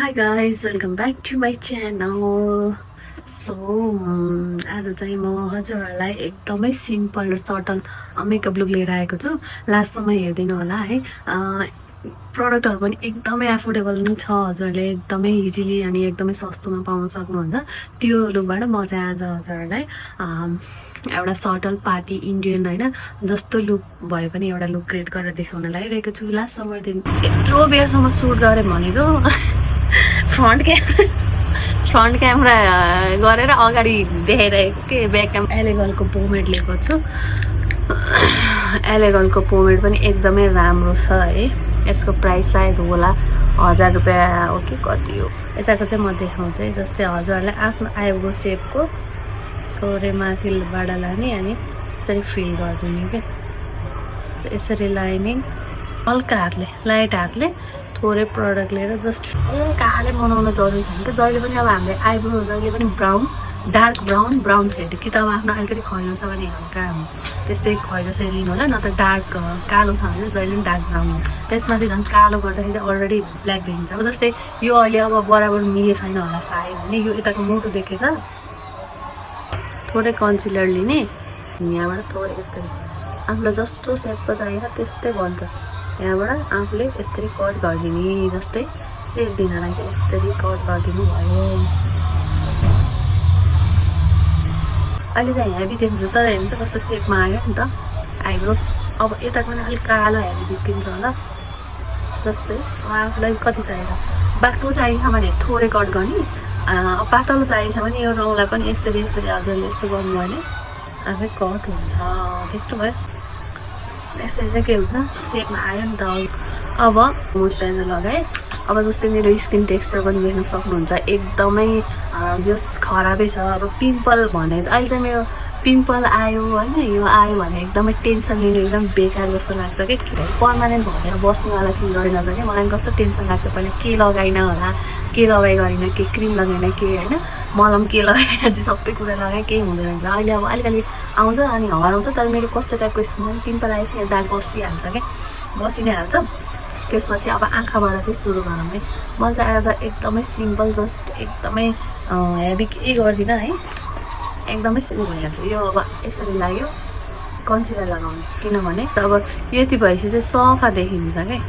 Hi guys, welcome back to my channel. So आज चाहिँ म हजुरहरूलाई एकदमै सिम्पल र सटल मेकअप लुक लिएर आएको छु। लास्टसम्म हेरिदिनु होला है। प्रडक्टहरू पनि एकदमै एफोर्डेबल नै छ, हजुरहरूले एकदमै इजिली अनि एकदमै सस्तोमा पाउन सक्नुहुन्छ। त्यो लुकबाट म चाहिँ आज हजुरहरूलाई एउटा सटल पार्टी इन्डियन होइन जस्तो लुक भए पनि एउटा लुक क्रिएट गरेर देखाउन लागिरहेको छु। लास्टसम्म यत्रो बेरसम्म सुट गरेँ भनेको फ्रन्ट क्यामेरा गरेर अगाडि देखाइरहेको के ब्याक क्यामेरा। एलेगलको पोमेड लिएको छु। एलेगलको पोमेड पनि एकदमै राम्रो छ है। यसको प्राइस सायद होला 1000 रुपियाँ हो कि कति हो। यताको चाहिँ म देखाउँछु है। जस्तै हजुरहरूलाई आफ्नो आइब्रो सेपको थोरै माथिबाट लाने अनि यसरी फिल गरिदिने क्या। यसरी लाइनिङ हल्का हातले लाइट हातले थोरै प्रडक्ट लिएर जस्ट हल्काले बनाउन जरुरी छैन कि। जहिले पनि अब हामीले आइब्रो जहिले पनि डार्क ब्राउन सेड कि त अब आफ्नो अलिकति खैरो छ भने हल्का त्यस्तै खैरो सेड लिनु होला, नत्र डार्क कालो छ भने जहिले पनि डार्क ब्राउन हो। त्यसमाथि झन् कालो गर्दाखेरि अलरेडी ब्ल्याक देखिन्छ। अब जस्तै यो अहिले अब बराबर मिले छैन होला सायद भने यो यताको मोटो देखेर थोरै कन्सिलर लिने, यहाँबाट थोरै यसरी आफूलाई जस्तो सेपको चाहिन्छ त्यस्तै भन्छ। यहाँबाट आफूले यसरी कट गरिदिने, जस्तै सेप दिनलाई यसरी कट गरिदिनु भयो। अहिले चाहिँ हेभी देखिन्छ तर हेर्नु त कस्तो सेपमा आयो नि त आइब्रो। अब यता पनि अलिक कालो हेभी देखिन्छ होला। जस्तै आफूलाई कति चाहिन्छ, बाक्लो चाहिन्छ भने थोरै कट गर्ने, पातलो चाहिन्छ भने यो रौँलाई पनि यसरी हजुरले यस्तो गर्नुभयो भने आफै कट हुन्छ। देख्नु भयो यसरी चाहिँ के हुन्छ सेपमा आयो नि त। अब मोइस्चराइजर लगाएँ। अब जस्तै मेरो स्किन टेक्सचर पनि देख्न सक्नुहुन्छ एकदमै जस्ट खराबै छ। अब पिम्पल भने अहिले चाहिँ मेरो पिम्पल आयो होइन, यो आयो भने एकदमै टेन्सन लिनु एकदम बेकार जस्तो लाग्छ कि पर्मानेन्ट भएर बस्नेवाला चिज रहेनछ कि। मलाई कस्तो टेन्सन लाग्छ पहिला के लगाइन होला, के लगाइ गरिनँ, के क्रिम लगाइन के होइन, मलम के लगाइन चाहिँ सबै कुरा लगाएँ केही हुँदैन रहेछ। अहिले अब अलिकति आउँछ अनि हराउँछ, तर मेरो कस्तो टाइपको स्किन पिम्पल आएपछि यहाँ दाग बसिहाल्छ क्या, बसि नै हाल्छ। त्यसपछि अब आँखाबाट चाहिँ सुरु गरौँ है। म चाहिँ आज एकदमै सिम्पल जस्ट एकदमै हेभी केही गर्दिनँ है, एकदमै सिम्पल भइहाल्छ। यो अब यसरी लाग्यो कन्सिलर लगाउने, किनभने अब यति भएपछि चाहिँ सफा देखिन्छ क्या।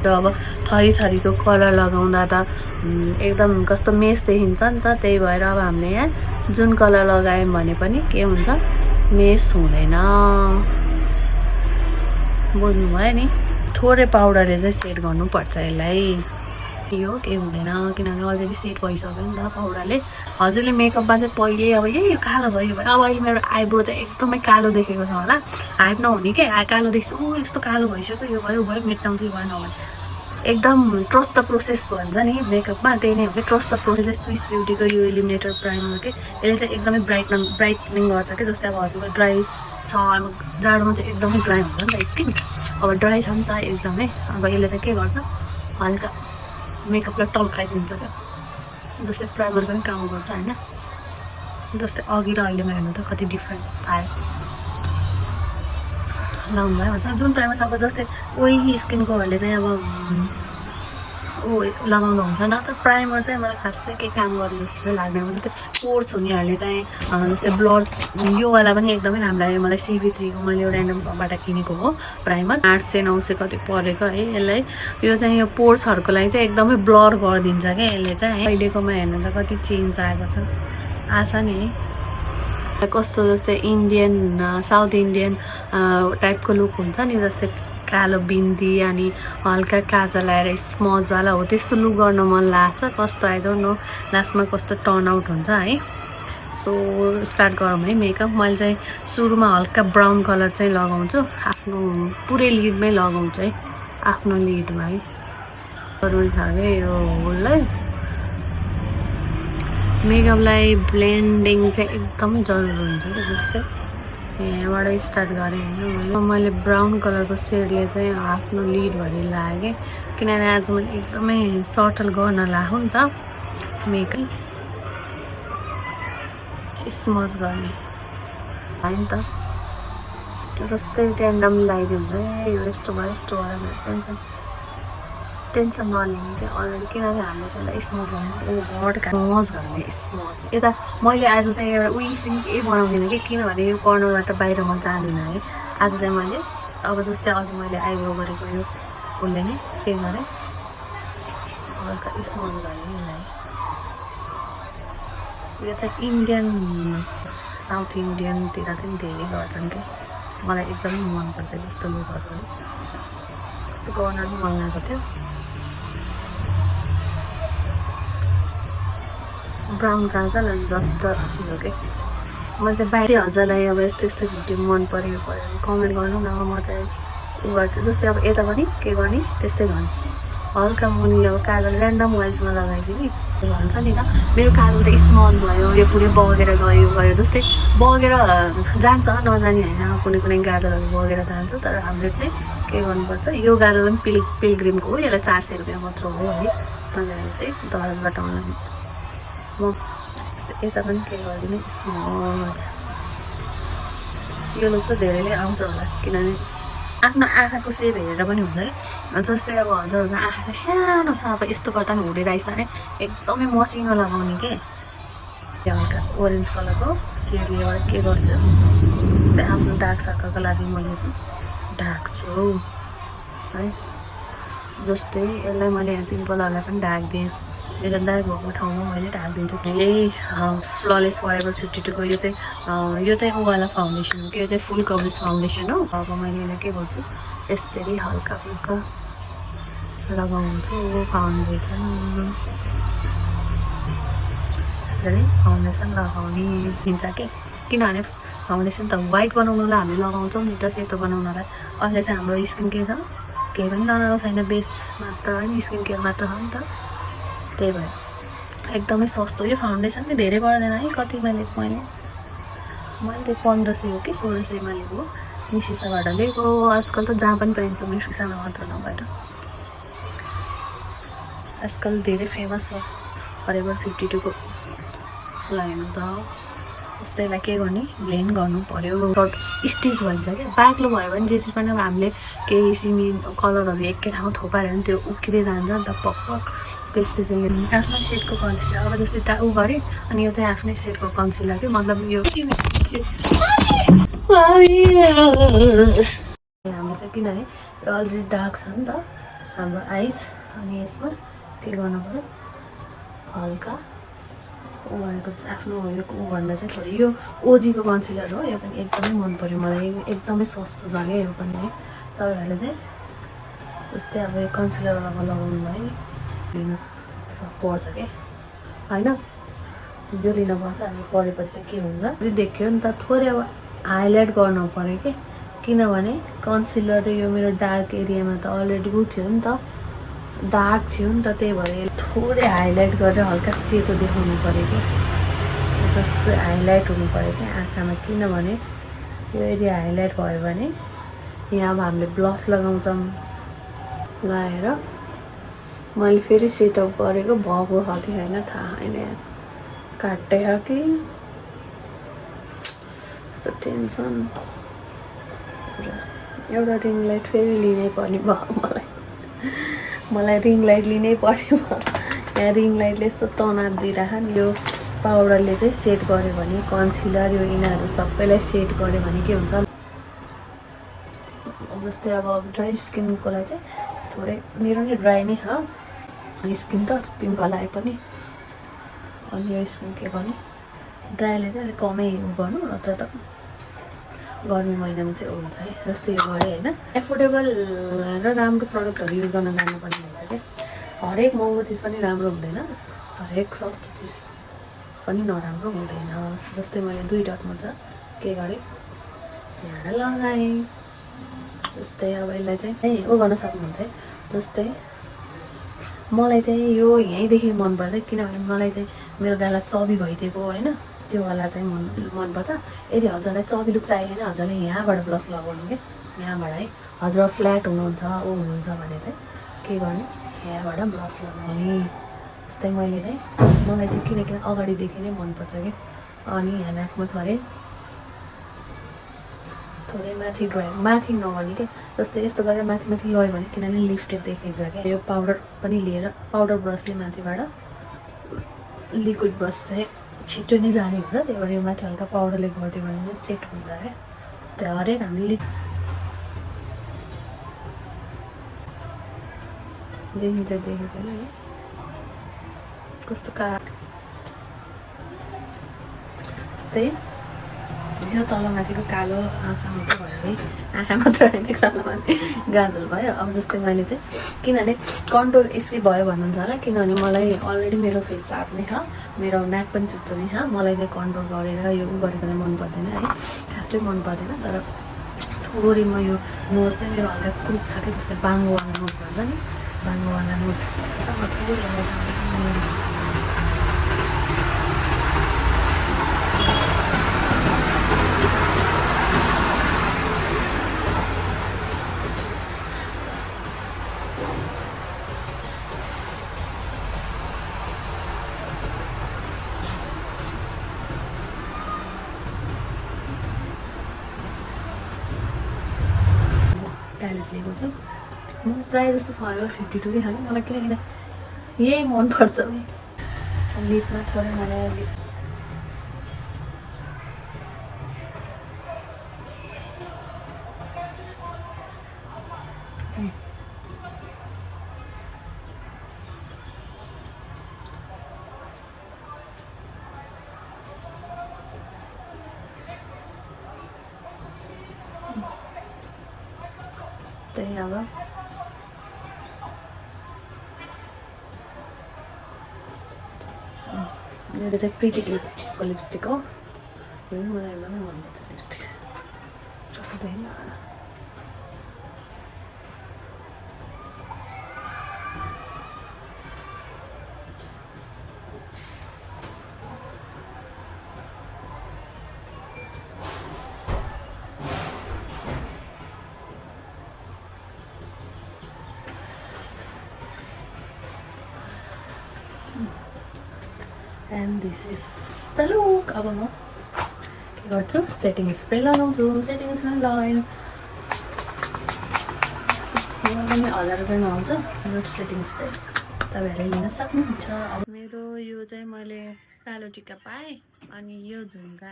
त अब थरीको कलर लगाउँदा त एकदम कस्तो मेस देखिन्छ नि त। त्यही भएर अब हामीले यहाँ जुन कलर लगायौँ भने पनि के हुन्छ मेस हुँदैन, बुझ्नुभयो नि। थोरै पाउडरले चाहिँ सेट गर्नुपर्छ यसलाई, यो केही हुँदैन किनभने अलरेडी सेट भइसक्यो नि त पाउडरले। हजुरले मेकअपमा चाहिँ पहिले अब यो कालो भयो अब अहिले मेरो आइब्रो चाहिँ एकदमै कालो देखेको छ होला, हाइप नहुने के कालो देख्छ यस्तो कालो भइसक्यो यो भयो मेटाउँछु भएन भने एकदम ट्रस्ट द प्रोसेस भन्छ नि मेकअपमा, त्यही नै हो कि। ट्रस्ट द प्रोसेस चाहिँ स्विस ब्युटीको यो इलिमिनेटर प्राइमर के यसले चाहिँ एकदमै ब्राइटनिङ गर्छ कि। जस्तै अब हजुरको ड्राई छ, अब जाडोमा चाहिँ एकदमै ड्राई हुन्छ नि त स्किन, अब ड्राई छ नि त एकदमै। अब यसले चाहिँ के गर्छ हल्का मेकअपलाई टल्काइदिन्छ क्या। जस्तै प्राइमर पनि काम गर्छ होइन। जस्तै अघि र अहिलेमा हेर्नु त कति डिफ्रेन्स आयो। लाउनु भयो भन्छ जुन प्राइमर अब जस्तै ओइली स्किनकोहरूले चाहिँ अब लगाउनु हुन्छ न त प्राइमर चाहिँ मलाई खास चाहिँ केही काम गर्नु जस्तो चाहिँ लाग्दैन। जस्तै पोर्स हुनेहरूले चाहिँ जस्तै ब्लड योवाला पनि एकदमै राम्रो लाग्यो मलाई। CV3 को मैले यो ऱ्यान्डम सपबाट किनेको हो प्राइमर, 800-900 कति परेको है यसलाई। यो चाहिँ यो पोर्सहरूको लागि चाहिँ एकदमै ब्लर गरिदिन्छ क्या यसले चाहिँ। अहिलेकोमा हेर्नु त कति चेन्ज आएको छ, आछ नि है कस्तो। जस्तै इन्डियन साउथ इन्डियन टाइपको लुक हुन्छ नि, जस्तै कालो बिन्दी अनि हल्का काजल लगाएर स्मजवाला हो त्यस्तो लुक गर्न मन लाग्छ। कस्तो आइदो नो लास्टमा कस्तो टर्न आउट हुन्छ है। सो स्टार्ट गरौँ है मेकअप। मैले चाहिँ सुरुमा हल्का ब्राउन कलर चाहिँ लगाउँछु, आफ्नो पुरै लिडमै लगाउँछु है, आफ्नो लिडमा है। जरुरी छ क्या यो होललाई मेकअपलाई ब्लेन्डिङ चाहिँ एकदमै जरुरी हुन्छ क्या। जस्तै यहाँबाट स्टार्ट गरेँ होइन मैले ब्राउन कलरको सेडले चाहिँ आफ्नो लिडभरि लागेँ किनभने आज मैले एकदमै सटल गर्न लाग्यो नि त मेकअप। स्मज गर्ने होइन त जस्तै ऱ्यान्डम लगाइदिनु यो यस्तो भयो टेन्सन टेन्सन नलिने क्या अलरेडी, किनभने हामीले त्यसलाई स्मज गर्ने ओभर स्मज गर्ने स्मज। यता मैले आज चाहिँ एउटा विङ्सिङ केही बनाउँदिनँ कि, किनभने यो कर्नरबाट बाहिर म जाँदिनँ है। आज चाहिँ मैले अब जस्तै अघि मैले आइब्रो गरेको यो उसले नै के गरेँ हल्का स्मज गरेँ यसलाई। यो चाहिँ इन्डियन साउथ इन्डियनतिर चाहिँ धेरै गर्छन् क्या, मलाई एकदमै मनपर्छ यस्तो लुकहरू। यस्तो गर्न पनि मन लागेको थियो। ब्राउन काजल एन्ड जस्ट यो के मैले चाहिँ बाहिर हजुरलाई अब यस्तो यस्तो भिडियो मन पऱ्यो भने कमेन्ट गर्नु न, म चाहिँ उ गर्छु। जस्तै अब यता पनि के गर्ने त्यस्तै गर्ने, हल्का मुनि अब काजल ऱ्यान्डम वाइजमा लगाइदिने भन्छ नि त। मेरो काजल त स्मज भयो, यो पुरै बगेर गयो जस्तै बगेर जान्छ नजाने होइन, कुनै कुनै गाजलहरू बगेर जान्छ। तर हामीले चाहिँ के गर्नुपर्छ, यो गाजल पनि पिलग्रिमको हो, यसलाई 400 रुपियाँ मात्र हो है। तपाईँहरूले चाहिँ दरजबाट अनलाइन म यता पनि के गरिदिनु स्मज। यो लुक त धेरैले आउँछ होला, किनभने आफ्नो आँखाको सेप हेरेर पनि हुन्छ है। जस्तै अब हजुरहरूको आँखा सानो छ, अब यस्तो गर्दा पनि हुँदै रहेछ भने एकदमै मसिनो लगाउने के हल्का ओरेन्ज कलरको सेडबाट के गर्छु, जस्तै आफ्नो डार्क सर्कलको लागि मैले पनि ढाक्छु है। जस्तै यसलाई मैले यहाँ पिम्पलहरूलाई पनि ढाकिदिएँ, मेरो दाग भएको ठाउँमा मैले ढाकिदिन्छु। यही फ्ललेस फरेभर 52 को यो चाहिँ उवाला फाउन्डेसन हो कि, यो चाहिँ फुल कभरेज फाउन्डेसन हो। अब मैले यसलाई के गर्छु, यसरी हल्का फुल्का लगाउँछु फाउन्डेसन। यसरी फाउन्डेसन लगाउने दिन्छ कि, किनभने फाउन्डेसन त वाइट बनाउनुलाई हामीले लगाउँछौँ नि त, सेतो बनाउनलाई। अहिले चाहिँ हाम्रो स्किन केयर छ, केही पनि लगाएको छैन, बेस मात्र होइन, स्किन केयर मात्र हो नि त। त्यही भएर एकदमै सस्तो। यो फाउन्डेसन पनि धेरै पर्दैन है, कतिमा लिएको मैले 1500 हो कि 1600मा लिएको, मिसिसाबाट लिएको। आजकल त जहाँ पनि पाइन्छ, मिसिसामा मात्र नभएर आजकल धेरै फेमस छ फरेभर 52 को लाइन त। यस्तैलाई के गर्ने, ब्लेन्ड गर्नु पऱ्यो, स्टिच भन्छ क्या। बाक्लो भयो भने जे चिज पनि अब हामीले केही सिमी कलरहरू एकै ठाउँमा थोपायो भने त्यो उक्किँदै जान्छ नि त पक। त्यस्तै चाहिँ आफ्नै सेडको कन्सिलर, अब जस्तै उ गरेँ अनि यो चाहिँ आफ्नै सेडको कन्सिलर के, मतलब यो हाम्रो चाहिँ किनभने अलरेडी डार्क छ नि त हाम्रो आइज। अनि यसमा के गर्नु पऱ्यो, हल्का ऊ भनेको आफ्नो यो भन्दा चाहिँ थोरै यो ओजीको कन्सिलर हो, यो पनि एकदमै मन पऱ्यो मलाई, एकदमै सस्तो छ क्या यो पनि है। तपाईँहरूले चाहिँ जस्तै अब यो कन्सिलरवालामा लगाउनु भयो नि, लिनु पर्छ क्या होइन, यो लिनुपर्छ। अनि परेपछि के हुन्छ देख्यो नि त, थोरै अब हाइलाइट गर्नु पऱ्यो कि, किनभने कन्सिलर यो मेरो डार्क एरियामा त अलरेडी उ थियो नि त, डार्क थियो नि त, त्यही भएर थोरै हाइलाइट गरेर हल्का सेतो देखाउनु पऱ्यो कि, जस्तै हाइलाइट हुनु पऱ्यो क्या आँखामा। किनभने यो एरिया हाइलाइट भयो भने यहाँ अब हामीले ब्लस लगाउँछौँ, लगाएर मैले फेरि सेटअप गरेको भएको हो कि होइन थाहा छैन, काट्दै हो कि यस्तो टेन्सन। एउटा रिङ लाइट फेरि लिनै पर्ने भयो मलाई रिङ लाइट लिनै पर्ने भयो। यहाँ रिङ लाइटले यस्तो तनाव दिइराख नि, यो पाउडरले चाहिँ सेट गर्यो भने, कन्सिलर यो यिनीहरू सबैलाई सेट गर्यो भने के हुन्छ, जस्तै अब ड्राई स्किनको लागि चाहिँ थोरै, मेरो नि ड्राई नै हो स्किन त, पिम्पल आए पनि। अनि यो स्किन के गर्ने, ड्राईले चाहिँ अलिक कमै उ गर्नु, नत्र त गर्मी महिनामा चाहिँ हुन्छ है। जस्तै यो गरेँ होइन, एफोर्डेबल र राम्रो प्रडक्टहरू युज गर्न जानुपर्ने हुन्छ क्या। हरेक महँगो चिज पनि राम्रो हुँदैन, हरेक सस्तो चिज पनि नराम्रो हुँदैन। जस्तै मैले 2 डट मात्र के गरेँ, यहाँ लगाएँ। जस्तै अब यसलाई चाहिँ उ गर्न सक्नुहुन्छ है। जस्तै मलाई चाहिँ यो यहीँदेखि मनपर्छ, किनभने मलाई चाहिँ मेरो गाला चबी भइदिएको होइन, त्यो वाला चाहिँ मनपर्छ। यदि हजुरलाई चबी लुक चाहिएन, हजुरले यहाँबाट ब्लस लगाउनु क्या, यहाँबाट है। हजुर फ्ल्याट हुनुहुन्छ ऊ हुनुहुन्छ भने चाहिँ के गर्ने, यहाँबाट ब्लस लगाउने। जस्तै मैले चाहिँ मलाई चाहिँ किनकि अगाडिदेखि नै मनपर्छ क्या। अनि यहाँ नाकमा थोरै माथि माथि नगर्ने के जस्तै यस्तो गरेर माथि माथि लयो भने किनभने लिफ्टेड देखिन्छ क्या यो पाउडर पनि लिएर पाउडर ब्रसले माथिबाट लिक्विड ब्रस चाहिँ छिटो नै जाने हुन्छ त्यही भएर यो माथि हल्का पाउडरले गरिदियो भने चाहिँ सेट हुन्छ क्या जस्तै हरेक हामीले देखिँदैन है कस्तो जस्तै यो तलमाथिको कालो आँखा मात्र भयो है आँखा मात्र होइन तलमाथि गाजल भयो अब जस्तै मैले चाहिँ किनभने कन्ट्रोल यसै भयो भन्नुहुन्छ होला किनभने मलाई अलरेडी मेरो फेस सार्प नै छ मेरो म्याक पनि चुच्छ नै छ मलाई चाहिँ कन्ट्रोल गरेर यो गरेर मन पर्दैन है खासै मन पर्दैन तर थोरै म यो नोज चाहिँ मेरो हल्का क्रुक छ कि जस्तै बाङ्गोवाला नोज भन्छ नि बाङ्गोवाला नोज त्यस्तो छ म थोरै प्यालेट लिएको छु म प्रायः जस्तो फरवर 52 खालि मलाई किनकि यही मनपर्छ लिपमा थोरै मलाई लिप त्यही अब मेरो चाहिँ प्रिटी क्लिपको लिपस्टिक हो मलाई एकदमै मनपर्छ लिपस्टिक कस्तो देखिन and this is the look अब म के गर्छु सेटिङ स्प्रे लगाउँछु सेटिङ स्प्रे लगाएँ यो पनि 1000 रुपैयाँमा आउँछ नोट सेटिङ स्प्रे तपाईँहरूले लिन सक्नुहुन्छ अब मेरो यो चाहिँ मैले कालो टिका पाएँ अनि यो झुम्का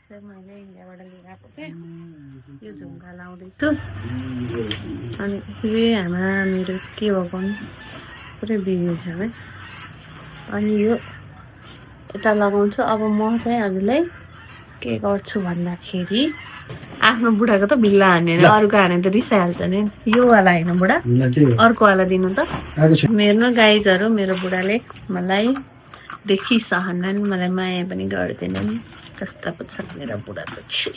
चाहिँ मैले इन्डियाबाट लिएर आएको थिएँ यो झुम्का लाउँदैछु अनि यो हाम्रो मेरो के हो भने पुरै बिग्रिन्छ है अनि यो यता लगाउँछु अब म चाहिँ हजुरलाई के गर्छु भन्दाखेरि आफ्नो बुढाको त बिल्ला हान्ने अरूको हाने त रिसाइहाल्छ नि यो वाला होइन बुढा अर्को वाला दिनु त मेरो गाइजहरू मेरो बुढाले मलाई देखिसहन्न नि मलाई माया पनि गर्दैन नि कस्ता पो छ मेरो बुढा त छि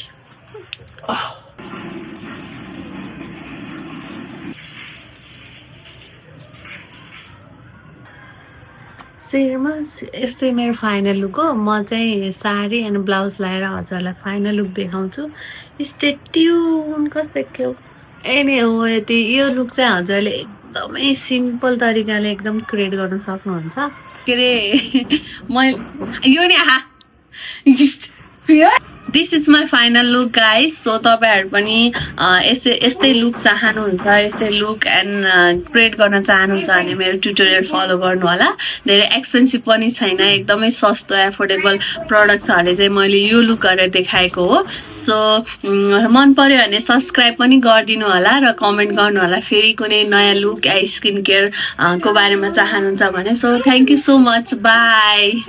सेयरमा यस्तै मेरो फाइनल लुक हो म चाहिँ साडी अनि ब्लाउज लगाएर हजुरलाई फाइनल लुक देखाउँछु स्टे ट्युन कस्तो देख्यो नै हो यति यो लुक चाहिँ हजुरले एकदमै सिम्पल तरिकाले एकदम क्रिएट गर्न सक्नुहुन्छ के अरे मैले यो नि this is my final look guys so तपाईँहरू पनि यस्तै लुक चाहनुहुन्छ यस्तै लुक एन्ड क्रिएट गर्न चाहनुहुन्छ भने मेरो ट्युटोरियल फलो गर्नु होला धेरै एक्सपेन्सिभ पनि छैन एकदमै सस्तो एफोर्डेबल प्रडक्ट्सहरूले चाहिँ मैले यो लुक गरेर देखाएको हो सो मन पर्यो भने सब्सक्राइब पनि गरिदिनु होला र कमेन्ट गर्नु होला फेरि कुनै नयाँ लुक या स्किन केयर को बारेमा चाहनुहुन्छ भने so thank you so much by